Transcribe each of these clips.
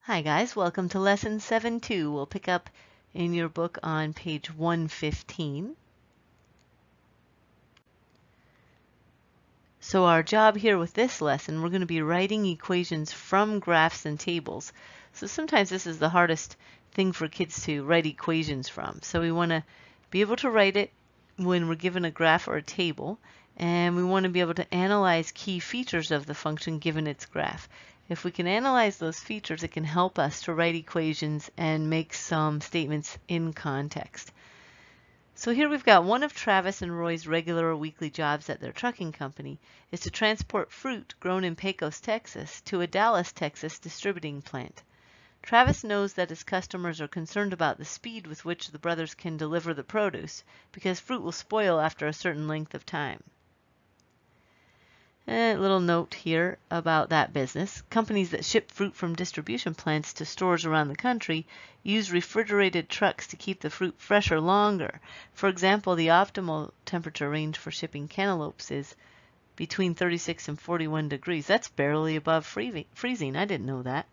Hi guys, welcome to lesson 7-2. We'll pick up in your book on page 115. So our job here with this lesson, we're going to be writing equations from graphs and tables. So sometimes this is the hardest thing for kids to write equations from. So we want to be able to write it when we're given a graph or a table, and we want to be able to analyze key features of the function given its graph. If we can analyze those features, it can help us to write equations and make some statements in context. So here we've got one of Travis and Roy's regular or weekly jobs at their trucking company is to transport fruit grown in Pecos, Texas to a Dallas, Texas distributing plant. Travis knows that his customers are concerned about the speed with which the brothers can deliver the produce because fruit will spoil after a certain length of time. A little note here about that business. Companies that ship fruit from distribution plants to stores around the country use refrigerated trucks to keep the fruit fresher longer. For example, the optimal temperature range for shipping cantaloupes is between 36 and 41 degrees. That's barely above freezing. I didn't know that.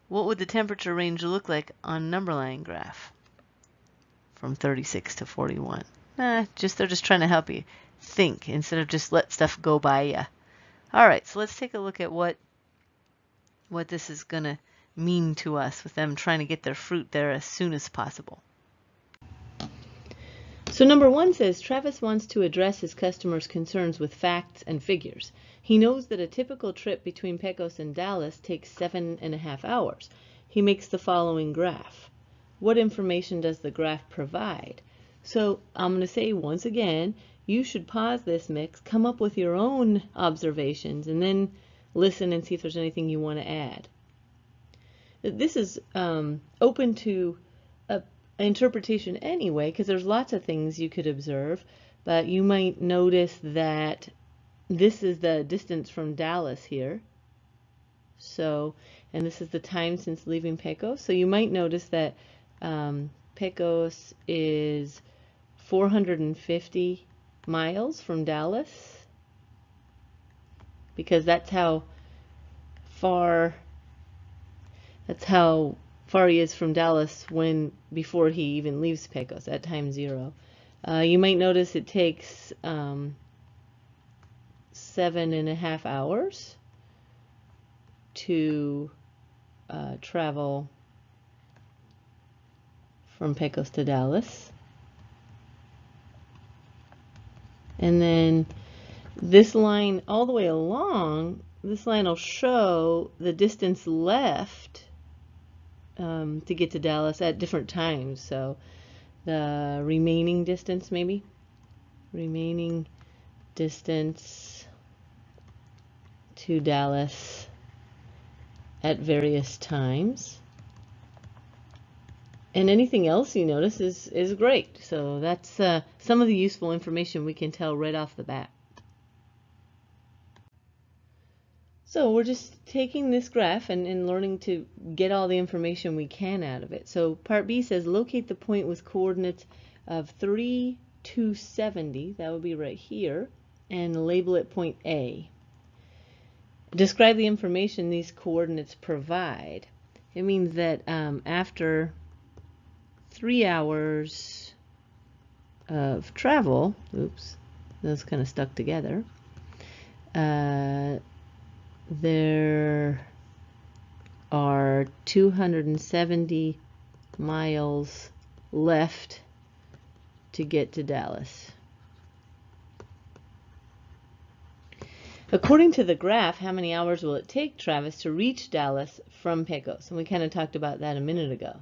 What would the temperature range look like on a number line graph? From 36 to 41. They're just trying to help you think instead of just let stuff go by you. All right, so let's take a look at what this is going to mean to us with them trying to get their fruit there as soon as possible. So number 1 says Travis wants to address his customers' concerns with facts and figures. He knows that a typical trip between Pecos and Dallas takes 7.5 hours. He makes the following graph. What information does the graph provide? So I'm going to say once again, you should pause this mix, come up with your own observations, and then listen and see if there's anything you want to add. This is open to interpretation anyway, because there's lots of things you could observe, but you might notice that this is the distance from Dallas here. So, and this is the time since leaving Pecos. So you might notice that Pecos is 450 miles from Dallas, because that's how far he is from Dallas before he even leaves Pecos at time 0. You might notice it takes 7.5 hours to travel from Pecos to Dallas. And then this line all the way along, this line will show the distance left to get to Dallas at different times. So the remaining distance, maybe? Remaining distance to Dallas at various times. And anything else you notice is great. So that's some of the useful information we can tell right off the bat. So we're just taking this graph and learning to get all the information we can out of it. So part B says locate the point with coordinates of 3, 270, that would be right here, and label it point A. Describe the information these coordinates provide. It means that after 3 hours of travel, oops, those kind of stuck together, there are 270 miles left to get to Dallas. According to the graph, how many hours will it take Travis to reach Dallas from Pecos? And we kind of talked about that a minute ago.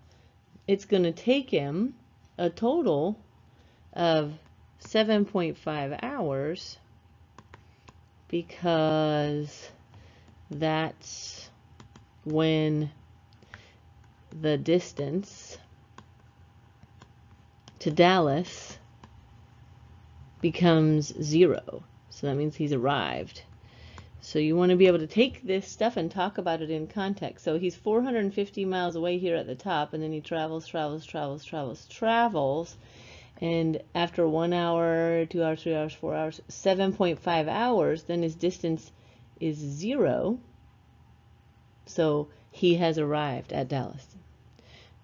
It's going to take him a total of 7.5 hours because that's when the distance to Dallas becomes 0. So that means he's arrived. So you want to be able to take this stuff and talk about it in context. So he's 450 miles away here at the top, and then he travels, and after 1 hour, 2 hours, 3 hours, 4 hours, 7.5 hours, then his distance is 0. So he has arrived at Dallas.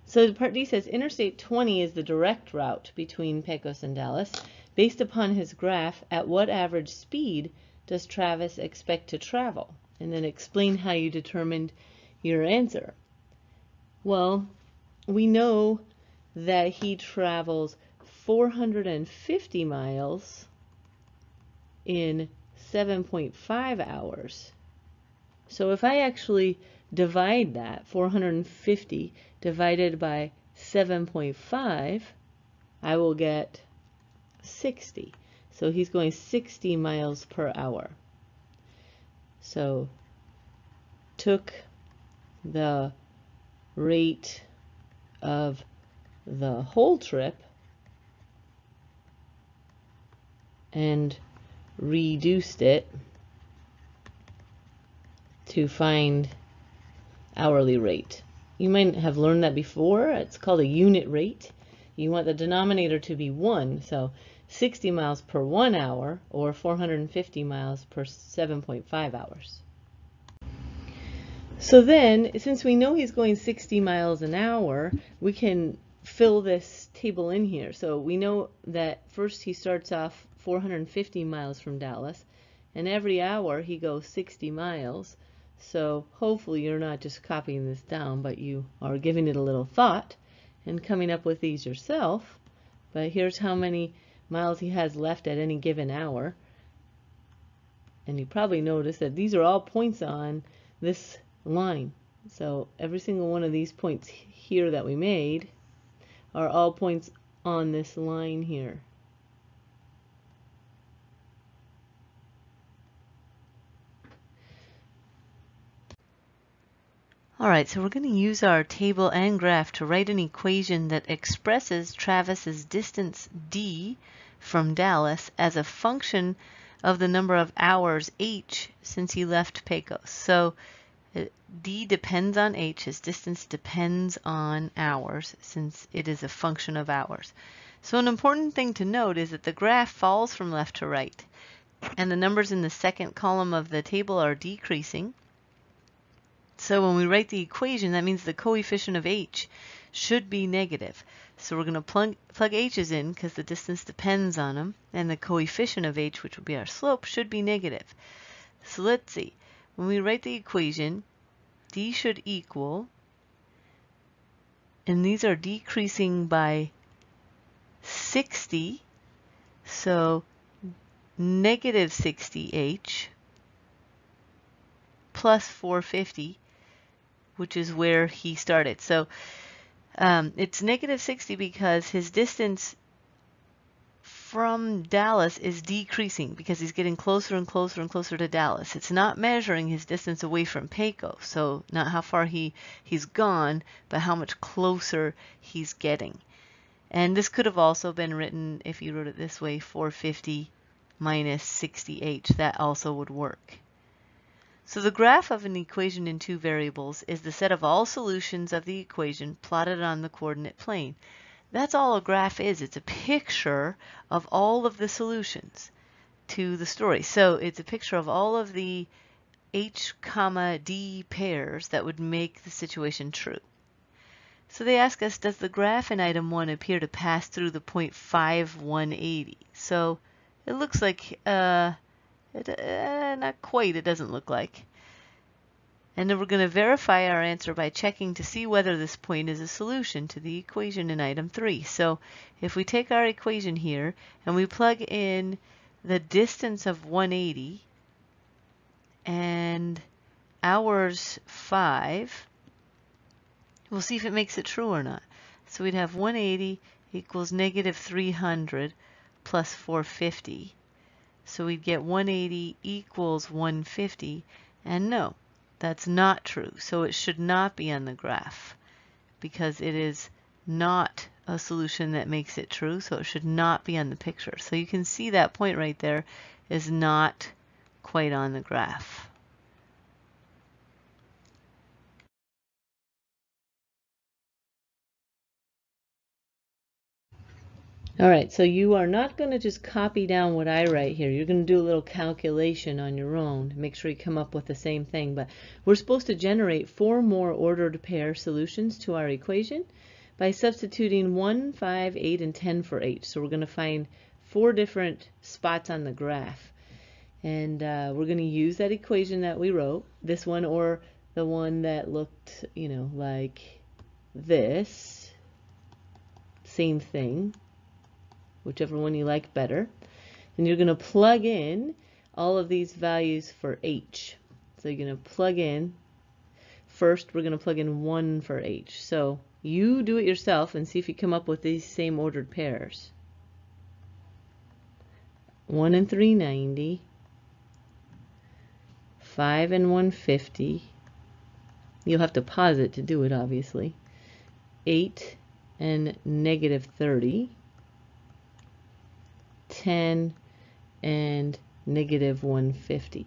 So part D says Interstate 20 is the direct route between Pecos and Dallas. Based upon his graph, at what average speed does Travis expect to travel? And then explain how you determined your answer. Well, we know that he travels 450 miles in 7.5 hours. So if I actually divide that, 450 divided by 7.5, I will get 60. So he's going 60 miles per hour. So took the rate of the whole trip and reduced it to find hourly rate. You might have learned that before. It's called a unit rate. You want the denominator to be 1, so 60 miles per 1 hour or 450 miles per 7.5 hours. So then, since we know he's going 60 miles an hour, we can fill this table in here. So we know that first he starts off 450 miles from Dallas, and every hour he goes 60 miles. So hopefully you're not just copying this down, but you are giving it a little thought and coming up with these yourself. But here's how many miles he has left at any given hour. And you probably notice that these are all points on this line. So every single one of these points here that we made are all points on this line here. Alright, so we're going to use our table and graph to write an equation that expresses Travis's distance d from Dallas as a function of the number of hours h since he left Pecos. So d depends on h, his distance depends on hours since it is a function of hours. So an important thing to note is that the graph falls from left to right, and the numbers in the second column of the table are decreasing. So when we write the equation, that means the coefficient of h should be negative. So we're going to plug h's in because the distance depends on them, and the coefficient of h, which would be our slope, should be negative. So let's see. When we write the equation, d should equal, and these are decreasing by 60, so negative 60h plus 450, which is where he started. So it's negative 60 because his distance from Dallas is decreasing because he's getting closer and closer and closer to Dallas. It's not measuring his distance away from Pecos, so not how far he's gone, but how much closer he's getting. And this could have also been written, if you wrote it this way, 450 minus 60h. That also would work. So the graph of an equation in two variables is the set of all solutions of the equation plotted on the coordinate plane. That's all a graph is. It's a picture of all of the solutions to the story. So it's a picture of all of the h, d pairs that would make the situation true. So they ask us, does the graph in item 1 appear to pass through the point 5180? So it looks like not quite, it doesn't look like. And then we're going to verify our answer by checking to see whether this point is a solution to the equation in item 3. So if we take our equation here and we plug in the distance of 180 and hours 5, we'll see if it makes it true or not. So we'd have 180 equals negative 300 plus 450. So we'd get 180 equals 150, and no, that's not true. So it should not be on the graph because it is not a solution that makes it true, so it should not be on the picture. So you can see that point right there is not quite on the graph. All right, so you are not going to just copy down what I write here. You're going to do a little calculation on your own to make sure you come up with the same thing. But we're supposed to generate 4 more ordered pair solutions to our equation by substituting 1, 5, 8, and 10 for h. So we're going to find 4 different spots on the graph. And we're going to use that equation that we wrote, this one or the one that looked, like this. Same thing. Whichever one you like better. And you're going to plug in all of these values for h. So you're going to plug in, first we're going to plug in 1 for h. So you do it yourself and see if you come up with these same ordered pairs. 1 and 390, 5 and 150. You'll have to pause it to do it, obviously. 8 and negative 30. 10 and negative 150.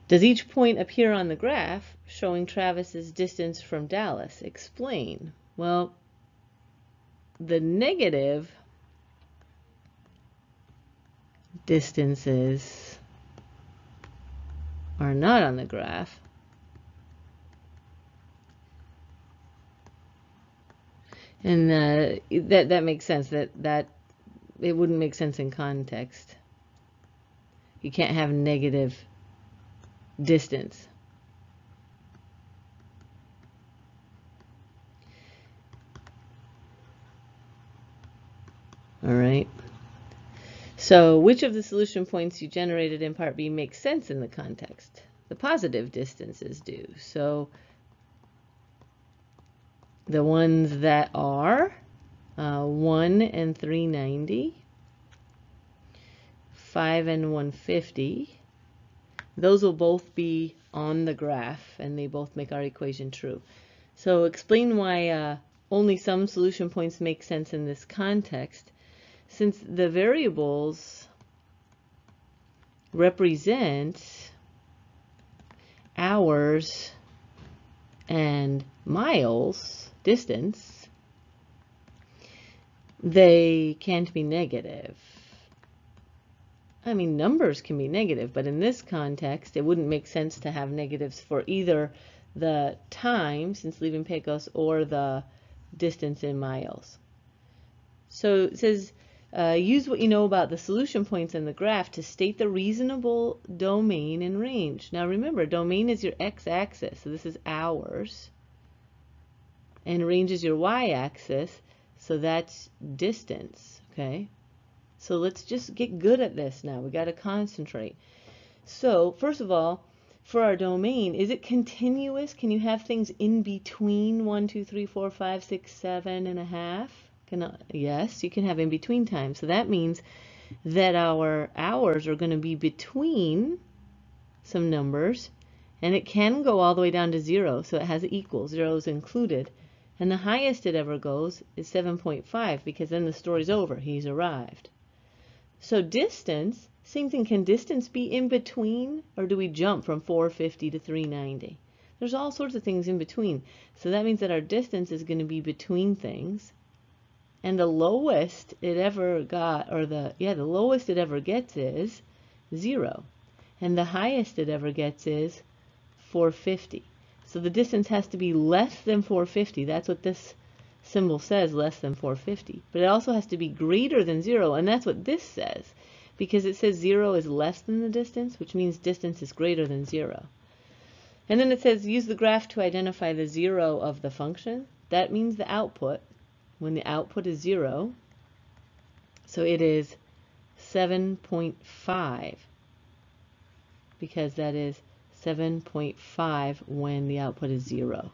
Does each point appear on the graph showing Travis's distance from Dallas? Explain. Well, the negative distances are not on the graph. And that makes sense. That it wouldn't make sense in context. You can't have negative distance. All right. So which of the solution points you generated in part B makes sense in the context? The positive distances do. So the ones that are 1 and 390, 5 and 150, those will both be on the graph and they both make our equation true. So explain why only some solution points make sense in this context, since the variables represent hours and miles, distance. They can't be negative. I mean, numbers can be negative, but in this context, it wouldn't make sense to have negatives for either the time, since leaving Pecos, or the distance in miles. So it says, use what you know about the solution points in the graph to state the reasonable domain and range. Now remember, domain is your x-axis, so this is hours, and range is your y-axis. So that's distance, okay? So let's just get good at this now. We got to concentrate. So first of all, for our domain, is it continuous? Can you have things in between 1, 2, 3, 4, 5, 6, 7 and a half? Yes, you can have in between times. So that means that our hours are going to be between some numbers, and it can go all the way down to 0. So it has equals, 0 is included. And the highest it ever goes is 7.5, because then the story's over. He's arrived. So distance, same thing. Can distance be in between, or do we jump from 450 to 390? There's all sorts of things in between. So that means that our distance is going to be between things. And the lowest it ever got, or the lowest it ever gets is 0. And the highest it ever gets is 450. So the distance has to be less than 450. That's what this symbol says, less than 450. But it also has to be greater than 0, and that's what this says, because it says 0 is less than the distance, which means distance is greater than 0. And then it says use the graph to identify the 0 of the function. That means the output, when the output is 0. So it is 7.5, because that is 7.5 when the output is 0.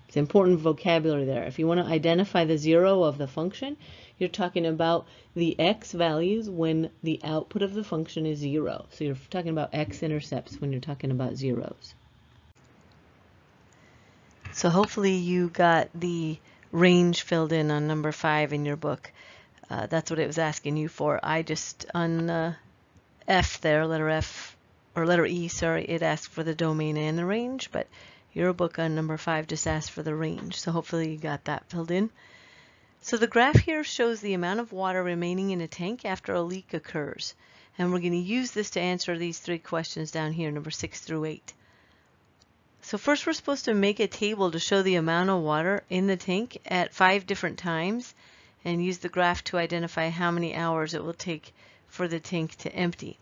It's important vocabulary there. If you want to identify the 0 of the function, you're talking about the x values when the output of the function is 0. So you're talking about x-intercepts when you're talking about zeros. So hopefully you got the range filled in on number 5 in your book. That's what it was asking you for. I just, on F there, letter F, or letter E, sorry, it asked for the domain and the range, but Your book on number 5 just asked for the range, so hopefully you got that filled in. So the graph here shows the amount of water remaining in a tank after a leak occurs. And we're going to use this to answer these 3 questions down here, number 6 through 8. So first we're supposed to make a table to show the amount of water in the tank at 5 different times and use the graph to identify how many hours it will take for the tank to empty.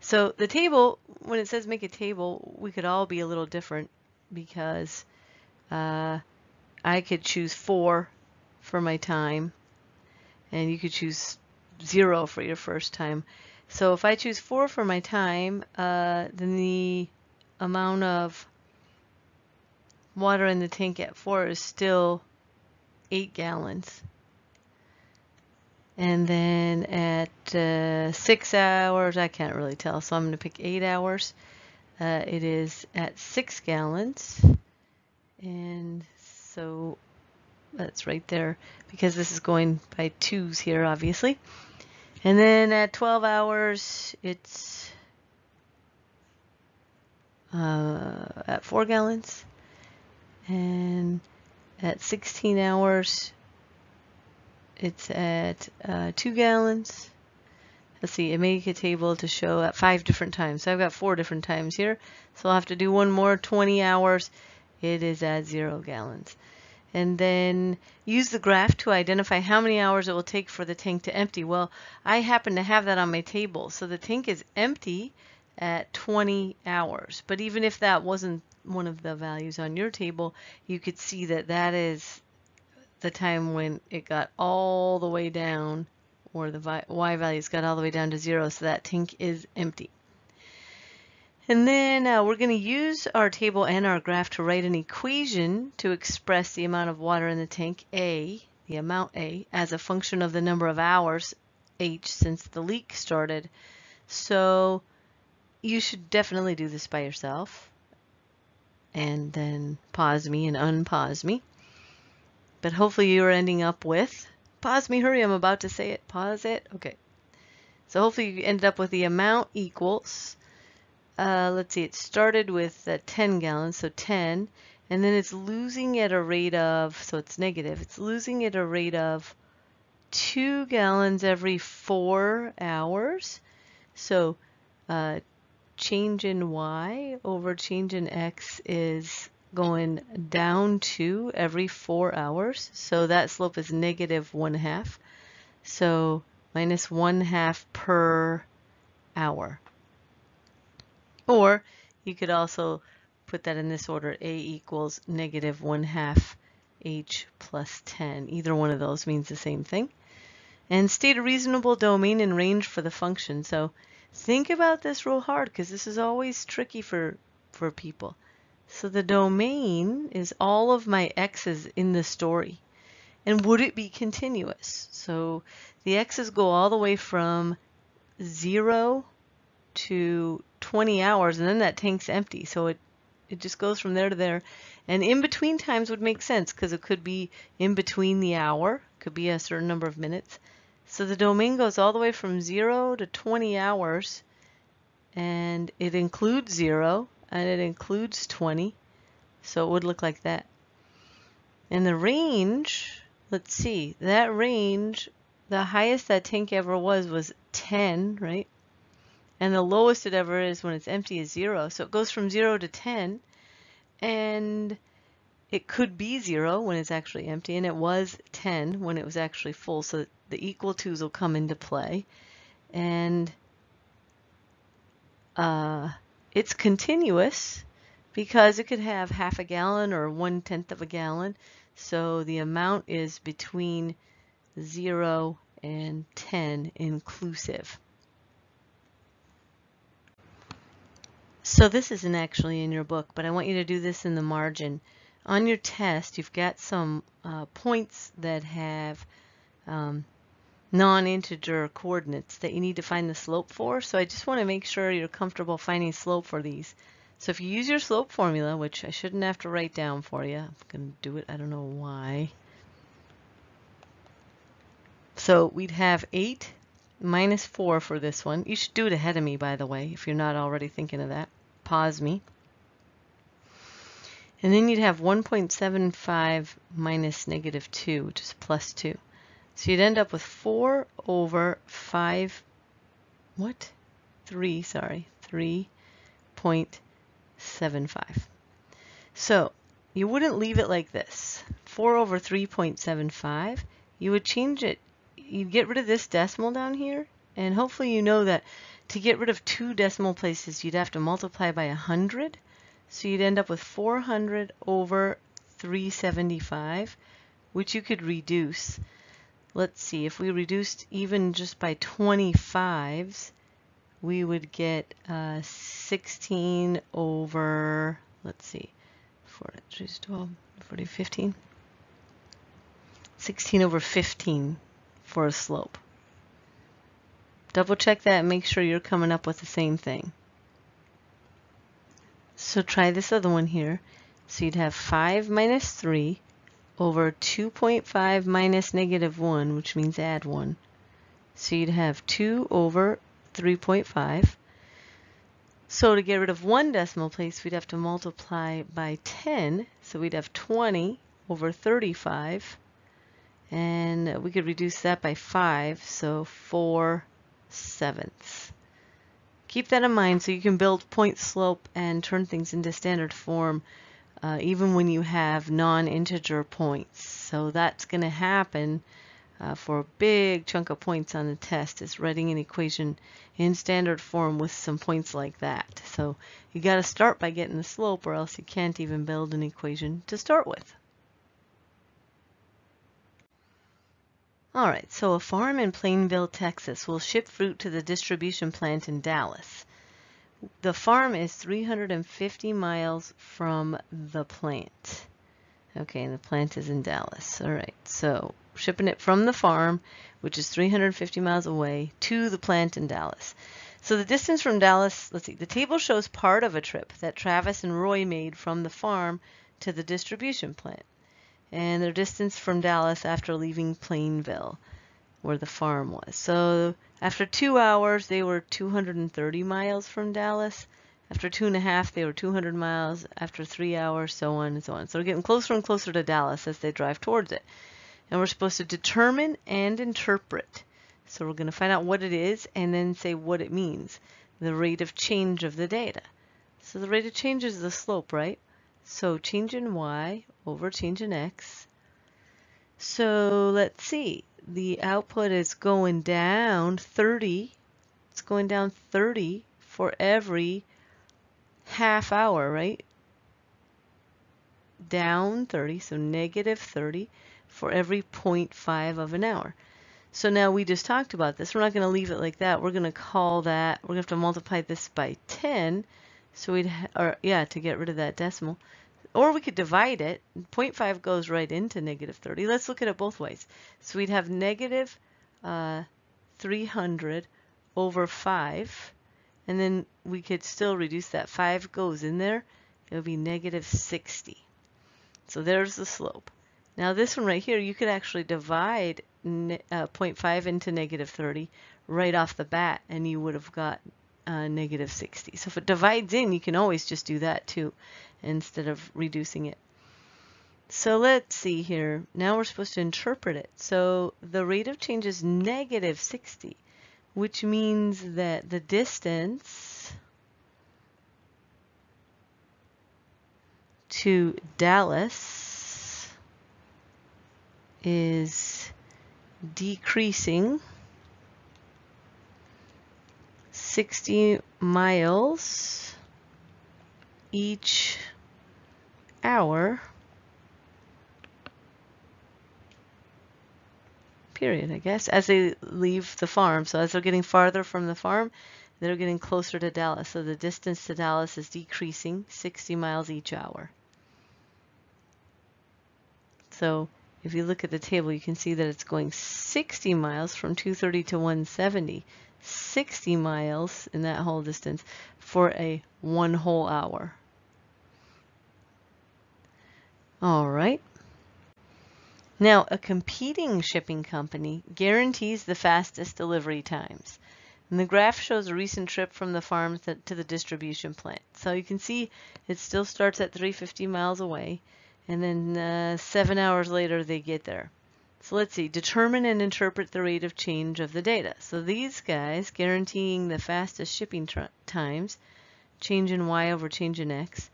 So the table, when it says make a table, we could all be a little different because I could choose 4 for my time and you could choose 0 for your first time. So if I choose 4 for my time, then the amount of water in the tank at 4 is still 8 gallons. And then at 6 hours, I can't really tell, so I'm going to pick 8 hours. It is at 6 gallons. And so that's right there because this is going by 2s here, obviously. And then at 12 hours, it's at 4 gallons. And at 16 hours, it's at 2 gallons. Let's see, I make a table to show at 5 different times. So I've got 4 different times here. So I'll have to do one more, 20 hours. It is at 0 gallons. And then use the graph to identify how many hours it will take for the tank to empty. Well, I happen to have that on my table. So the tank is empty at 20 hours. But even if that wasn't one of the values on your table, you could see that that is the time when it got all the way down, or the y values got all the way down to 0, so that tank is empty. And then we're going to use our table and our graph to write an equation to express the amount of water in the tank, A, the amount A, as a function of the number of hours, H, since the leak started. So you should definitely do this by yourself. And then pause me and unpause me. But hopefully you're ending up with, pause me, hurry, I'm about to say it, pause it, okay. So hopefully you ended up with the amount equals, let's see, it started with 10 gallons, so 10, and then it's losing at a rate of, so it's negative, it's losing at a rate of 2 gallons every 4 hours. So change in y over change in x is going down 2 every 4 hours. So that slope is negative 1/2. So minus 1/2 per hour. Or you could also put that in this order, A equals negative 1/2 H plus 10. Either one of those means the same thing. And state a reasonable domain and range for the function. So think about this real hard because this is always tricky for people. So the domain is all of my x's in the story. And would it be continuous? So the x's go all the way from 0 to 20 hours, and then that tank's empty. So it just goes from there to there. And in between times would make sense because it could be in between the hour, could be a certain number of minutes. So the domain goes all the way from 0 to 20 hours, and it includes 0 and it includes 20. So it would look like that. And the range, let's see, that range, the highest that tank ever was 10, right? And the lowest it ever is when it's empty is 0. So it goes from 0 to 10, and it could be 0 when it's actually empty, and it was 10 when it was actually full. So the equal to's will come into play. And it's continuous because it could have 1/2 a gallon or 1/10 of a gallon. So the amount is between 0 and 10 inclusive. So this isn't actually in your book, but I want you to do this in the margin. On your test, you've got some points that have non-integer coordinates that you need to find the slope for. So I just want to make sure you're comfortable finding slope for these. So if you use your slope formula, which I shouldn't have to write down for you, I'm going to do it, I don't know why. So we'd have 8 minus 4 for this one. You should do it ahead of me, by the way, if you're not already thinking of that. Pause me. And then you'd have 1.75 minus negative 2, which is plus 2. So you'd end up with 4 over 5, what? 3, sorry, 3.75. So you wouldn't leave it like this. 4 over 3.75, you would change it. You'd get rid of this decimal down here, and hopefully you know that to get rid of 2 decimal places, you'd have to multiply by 100. So you'd end up with 400 over 375, which you could reduce. Let's see, if we reduced even just by 25s, we would get 16 over, let's see, 4, 12, 40, 15. 16 over 15 for a slope. Double check that and make sure you're coming up with the same thing. So try this other one here. So you'd have 5 minus 3 over 2.5 minus negative 1, which means add 1. So you'd have 2 over 3.5. So to get rid of 1 decimal place, we'd have to multiply by 10. So we'd have 20 over 35. And we could reduce that by 5, so 4/7. Keep that in mind so you can build point slope and turn things into standard form even when you have non-integer points. So that's going to happen for a big chunk of points on the test, is writing an equation in standard form with some points like that. So you got to start by getting the slope, or else you can't even build an equation to start with. All right, so a farm in Plainville, Texas will ship fruit to the distribution plant in Dallas. The farm is 350 miles from the plant. Okay, and the plant is in Dallas. All right, so shipping it from the farm, which is 350 miles away, to the plant in Dallas. So the distance from Dallas, let's see, the table shows part of a trip that Travis and Roy made from the farm to the distribution plant, and their distance from Dallas after leaving Plainville, where the farm was. So after 2 hours, they were 230 miles from Dallas. After 2.5, they were 200 miles. After 3 hours, so on and so on. So we're getting closer and closer to Dallas as they drive towards it. And we're supposed to determine and interpret. So we're going to find out what it is and then say what it means. The rate of change of the data. So the rate of change is the slope, right? So change in y over change in x. So let's see. The output is going down 30. It's going down 30 for every half hour, right? Down 30, so negative 30 for every 0.5 of an hour. So now we just talked about this. We're not going to leave it like that. We're going to call that, we're going to have to multiply this by 10. So we'd, to get rid of that decimal. Or we could divide it. 0.5 goes right into negative 30. Let's look at it both ways. So we'd have negative 300 over 5. And then we could still reduce that. 5 goes in there. It would be negative 60. So there's the slope. Now this one right here, you could actually divide 0.5 into negative 30 right off the bat, and you would have got negative 60. So if it divides in, you can always just do that too, instead of reducing it. So let's see here. Now we're supposed to interpret it. So the rate of change is negative 60, which means that the distance to Dallas is decreasing 60 miles each hour, period, I guess, as they leave the farm. So as they're getting farther from the farm, they're getting closer to Dallas. So the distance to Dallas is decreasing 60 miles each hour. So if you look at the table, you can see that it's going 60 miles from 230 to 170. 60 miles in that whole distance for a 1 whole hour. All right. Now, a competing shipping company guarantees the fastest delivery times. And the graph shows a recent trip from the farm to the distribution plant. So you can see it still starts at 350 miles away, and then 7 hours later they get there. So let's see, determine and interpret the rate of change of the data. So these guys guaranteeing the fastest shipping times, change in Y over change in X.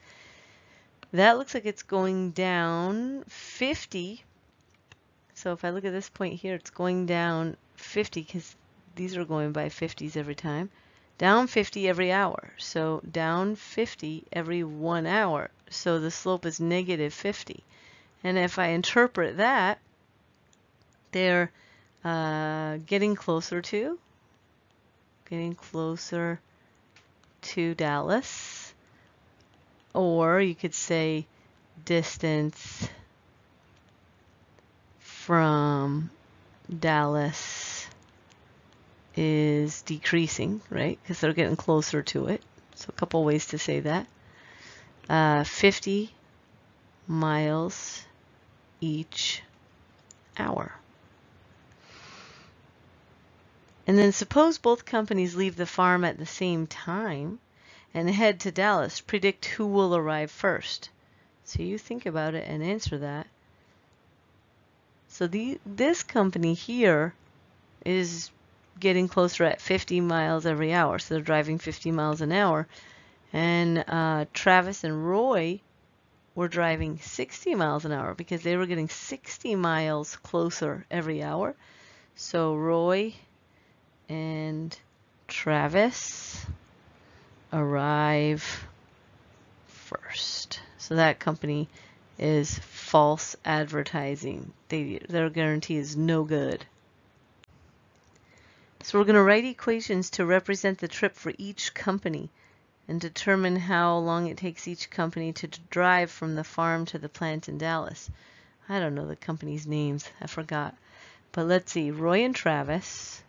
That looks like it's going down 50. So if I look at this point here, it's going down 50 because these are going by 50s every time. Down 50 every hour. So down 50 every 1 hour. So the slope is negative 50. And if I interpret that, they're getting closer to Dallas. Or you could say distance from Dallas is decreasing, right? Because they're getting closer to it. So a couple ways to say that. 50 miles each hour. And then suppose both companies leave the farm at the same time and head to Dallas. Predict who will arrive first. So you think about it and answer that. So this company here is getting closer at 50 miles every hour. So they're driving 50 miles an hour. And Travis and Roy were driving 60 miles an hour because they were getting 60 miles closer every hour. So Roy and Travis arrive first. So that company is false advertising. Their guarantee is no good. So we're going to write equations to represent the trip for each company and determine how long it takes each company to drive from the farm to the plant in Dallas. I don't know the company's names. I forgot. But let's see. Roy and Travis.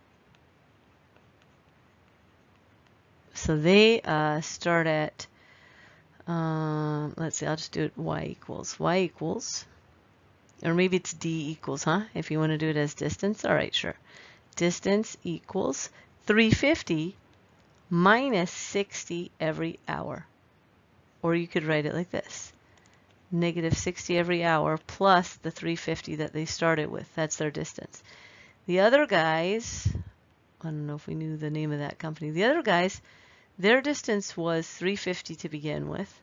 So they start at, let's see, I'll just do it y equals. Y equals, or maybe it's d equals, huh? If you want to do it as distance. All right, sure. Distance equals 350 minus 60 every hour. Or you could write it like this. Negative 60 every hour plus the 350 that they started with. That's their distance. The other guys, I don't know if we knew the name of that company. The other guys, their distance was 350 to begin with,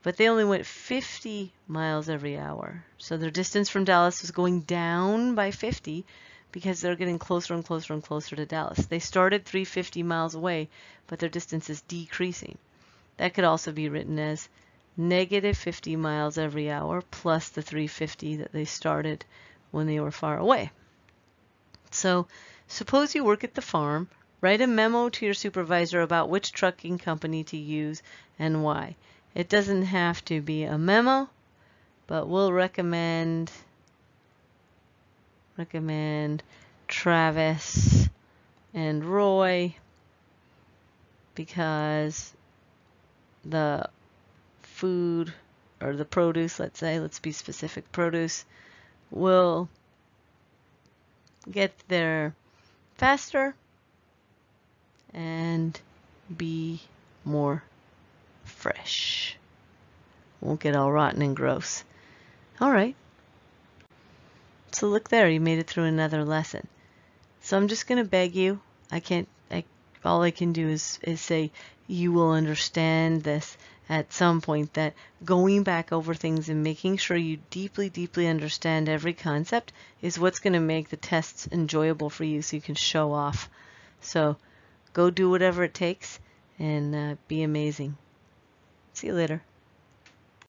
but they only went 50 miles every hour. So their distance from Dallas was going down by 50 because they're getting closer and closer and closer to Dallas. They started 350 miles away, but their distance is decreasing. That could also be written as negative 50 miles every hour plus the 350 that they started when they were far away. So suppose you work at the farm. Write a memo to your supervisor about which trucking company to use and why. It doesn't have to be a memo, but we'll recommend Travis and Roy because the food or the produce, let's be specific, produce will get there faster and be more fresh. Won't get all rotten and gross. All right. So look there, you made it through another lesson. So I'm just going to beg you. All I can do is say you will understand this at some point, that going back over things and making sure you deeply, deeply understand every concept is what's going to make the tests enjoyable for you so you can show off. So go do whatever it takes and be amazing. See you later.